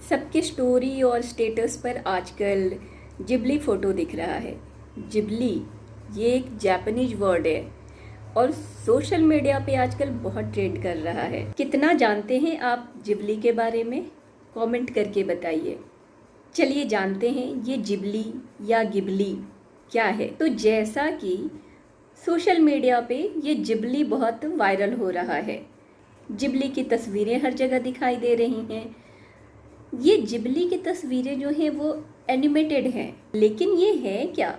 सबके स्टोरी और स्टेटस पर आजकल जिबली फ़ोटो दिख रहा है। जिबली ये एक जापानीज वर्ड है और सोशल मीडिया पे आजकल बहुत ट्रेंड कर रहा है। कितना जानते हैं आप जिबली के बारे में? कमेंट करके बताइए। चलिए जानते हैं ये जिबली या गिबली क्या है। तो जैसा कि सोशल मीडिया पे ये जिबली बहुत वायरल हो रहा है, जिबली की तस्वीरें हर जगह दिखाई दे रही हैं। ये जिबली की तस्वीरें जो हैं वो एनिमेटेड हैं, लेकिन ये है क्या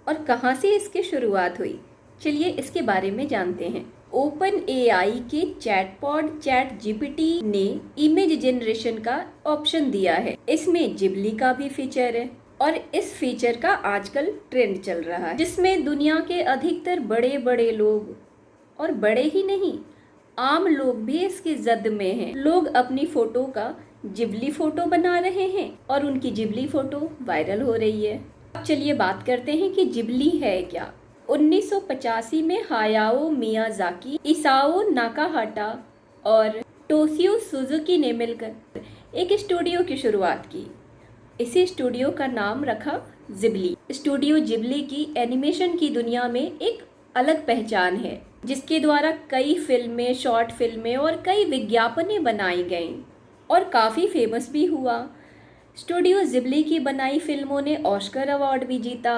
और कहाँ से इसकी शुरुआत हुई? चलिए इसके बारे में जानते हैं। ओपन एआई के चैटपॉड चैट जीपीटी ने इमेज जनरेशन का ऑप्शन दिया है। इसमें जिबली का भी फीचर है और इस फीचर का आजकल ट्रेंड चल रहा है, जिसमें दुनिया के अधिकतर बड़े बड़े लोग और बड़े ही नहीं आम लोग भी इसकी जद में हैं। लोग अपनी फोटो का जिबली फोटो बना रहे हैं और उनकी जिबली फोटो वायरल हो रही है। अब चलिए बात करते हैं कि जिबली है क्या। 1985 में हायाओ मियाजाकी, इसाओ नाकाहाटा और टोशियो सुजुकी ने मिलकर एक स्टूडियो की शुरुआत की। इसी स्टूडियो का नाम रखा जिबली। स्टूडियो जिबली की एनिमेशन की दुनिया में एक अलग पहचान है, जिसके द्वारा कई फिल्में, शॉर्ट फिल्में और कई विज्ञापनें बनाई गईं और काफ़ी फेमस भी हुआ। स्टूडियो जिबली की बनाई फिल्मों ने ऑस्कर अवार्ड भी जीता।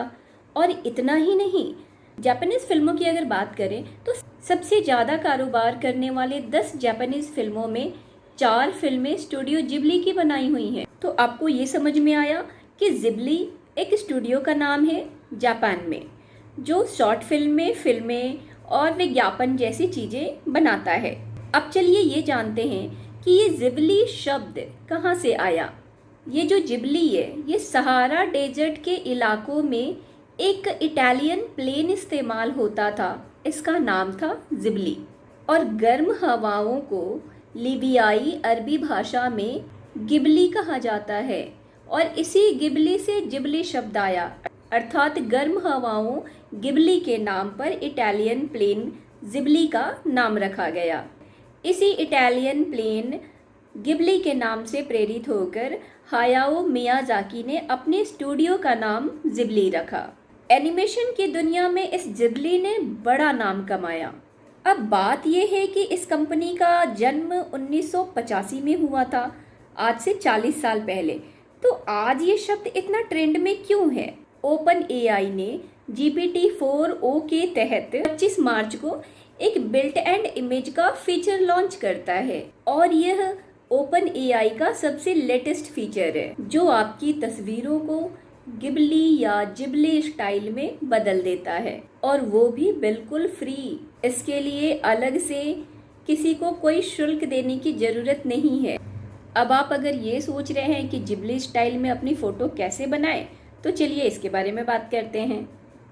और इतना ही नहीं, जापानीज फिल्मों की अगर बात करें तो सबसे ज़्यादा कारोबार करने वाले 10 जापानीज फिल्मों में 4 फिल्में स्टूडियो जिबली की बनाई हुई हैं। तो आपको ये समझ में आया कि जिबली एक स्टूडियो का नाम है जापान में, जो शॉर्ट फिल्में और विज्ञापन जैसी चीज़ें बनाता है। अब चलिए ये जानते हैं कि ये जिबली शब्द कहाँ से आया। ये जो जिबली है ये सहारा डेजर्ट के इलाकों में एक इटालियन प्लेन इस्तेमाल होता था। इसका नाम था जिबली और गर्म हवाओं को लीबियाई अरबी भाषा में गिबली कहा जाता है और इसी गिबली से जिबली शब्द आया, अर्थात गर्म हवाओं गिबली के नाम पर इटालियन प्लेन जिबली का नाम रखा गया। इसी इटालियन प्लेन गिबली के नाम से प्रेरित होकर हायाओ मियाजाकी ने अपने स्टूडियो का नाम जिबली रखा। एनिमेशन की दुनिया में इस जिबली ने बड़ा नाम कमाया। अब बात यह है कि इस कंपनी का जन्म 1985 में हुआ था, आज से 40 साल पहले। तो आज ये शब्द इतना ट्रेंड में क्यों है? ओपन एआई ने GPT-4o के तहत 25 मार्च को एक बिल्ट एंड इमेज का फीचर लॉन्च करता है और यह ओपन एआई का सबसे लेटेस्ट फीचर है, जो आपकी तस्वीरों को गिबली या जिबली स्टाइल में बदल देता है, और वो भी बिल्कुल फ्री। इसके लिए अलग से किसी को कोई शुल्क देने की ज़रूरत नहीं है। अब आप अगर ये सोच रहे हैं कि जिबली स्टाइल में अपनी फ़ोटो कैसे बनाएं, तो चलिए इसके बारे में बात करते हैं।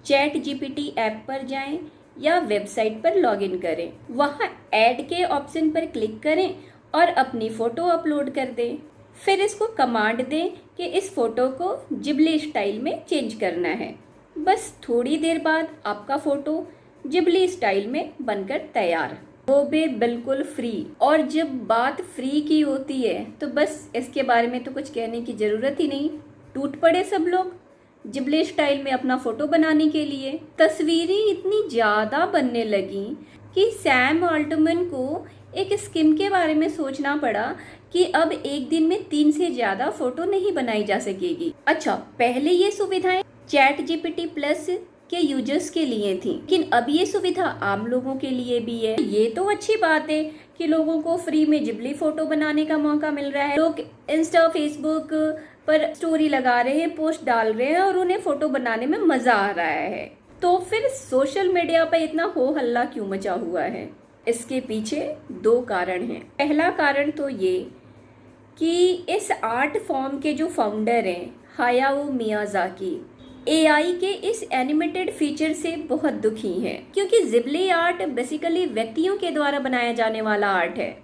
चैट जीपीटी ऐप पर जाएं या वेबसाइट पर लॉगिन करें, वहाँ ऐड के ऑप्शन पर क्लिक करें और अपनी फ़ोटो अपलोड कर दें। फिर इसको कमांड दें कि इस फ़ोटो को जिबली स्टाइल में चेंज करना है। बस थोड़ी देर बाद आपका फ़ोटो जिबली स्टाइल में बनकर तैयार, वो भी बिल्कुल फ्री। और जब बात फ्री की होती है तो बस इसके बारे में तो कुछ कहने की ज़रूरत ही नहीं। टूट पड़े सब लोग जिबली स्टाइल में अपना फ़ोटो बनाने के लिए। तस्वीरें इतनी ज़्यादा बनने लगी कि सैम ऑल्टमैन को एक स्कीम के बारे में सोचना पड़ा कि अब एक दिन में 3 से ज़्यादा फ़ोटो नहीं बनाई जा सकेगी। अच्छा, पहले ये सुविधाएं चैट जीपीटी प्लस के यूजर्स के लिए थी, लेकिन अब ये सुविधा आम लोगों के लिए भी है। ये तो अच्छी बात है कि लोगों को फ्री में जिबली फ़ोटो बनाने का मौका मिल रहा है। लोग इंस्टा, फेसबुक पर स्टोरी लगा रहे हैं, पोस्ट डाल रहे हैं और उन्हें फ़ोटो बनाने में मज़ा आ रहा है। तो फिर सोशल मीडिया पर इतना हो हल्ला क्यों मचा हुआ है? इसके पीछे 2 कारण हैं। पहला कारण तो ये कि इस आर्ट फॉर्म के जो फाउंडर हैं हायाओ मियाजाकी, एआई के इस एनिमेटेड फीचर से बहुत दुखी हैं, क्योंकि जिबली आर्ट बेसिकली व्यक्तियों के द्वारा बनाया जाने वाला आर्ट है।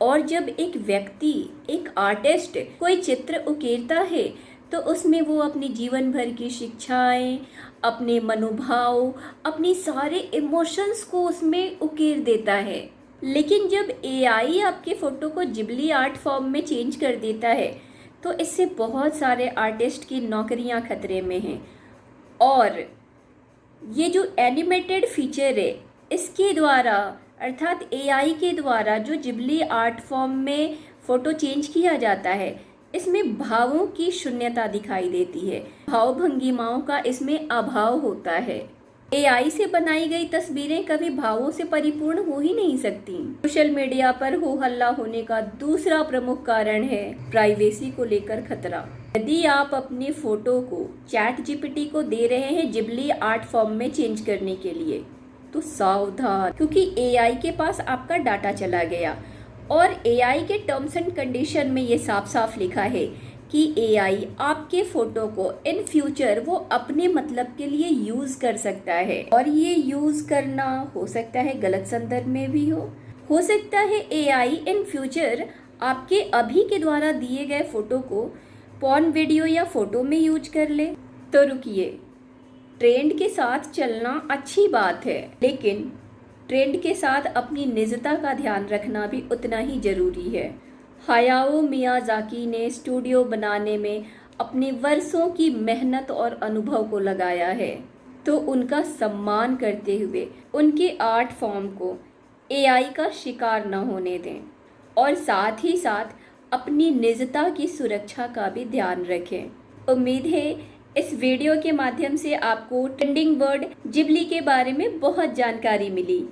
और जब एक व्यक्ति, एक आर्टिस्ट कोई चित्र उकेरता है तो उसमें वो अपनी जीवन भर की शिक्षाएं, अपने मनोभाव, अपनी सारे इमोशंस को उसमें उकेर देता है। लेकिन जब एआई आपके फ़ोटो को जिबली आर्ट फॉर्म में चेंज कर देता है तो इससे बहुत सारे आर्टिस्ट की नौकरियां खतरे में हैं। और ये जो एनिमेटेड फीचर है इसके द्वारा अर्थात एआई के द्वारा जो जिबली आर्ट फॉर्म में फ़ोटो चेंज किया जाता है इसमें भावों की शून्यता दिखाई देती है, भाव भंगिमाओं का इसमें अभाव होता है। एआई से बनाई गई तस्वीरें कभी भावों से परिपूर्ण हो ही नहीं सकती। सोशल मीडिया पर हो हल्ला होने का दूसरा प्रमुख कारण है प्राइवेसी को लेकर खतरा। यदि आप अपनी फोटो को चैट जीपीटी को दे रहे हैं जिबली आर्ट फॉर्म में चेंज करने के लिए तो सावधान, क्योंकि एआई के पास आपका डाटा चला गया। और एआई के टर्म्स एंड कंडीशन में ये साफ साफ लिखा है कि एआई आपके फ़ोटो को इन फ्यूचर वो अपने मतलब के लिए यूज़ कर सकता है, और ये यूज़ करना हो सकता है गलत संदर्भ में भी हो सकता है एआई इन फ्यूचर आपके अभी के द्वारा दिए गए फ़ोटो को पॉर्न वीडियो या फ़ोटो में यूज कर ले। तो रुकिए, ट्रेंड के साथ चलना अच्छी बात है, लेकिन ट्रेंड के साथ अपनी निजता का ध्यान रखना भी उतना ही ज़रूरी है। हायाओ मियाज़ाकी ने स्टूडियो बनाने में अपने वर्षों की मेहनत और अनुभव को लगाया है, तो उनका सम्मान करते हुए उनके आर्ट फॉर्म को एआई का शिकार न होने दें, और साथ ही साथ अपनी निजता की सुरक्षा का भी ध्यान रखें। उम्मीद है इस वीडियो के माध्यम से आपको ट्रेंडिंग वर्ड जिबली के बारे में बहुत जानकारी मिली।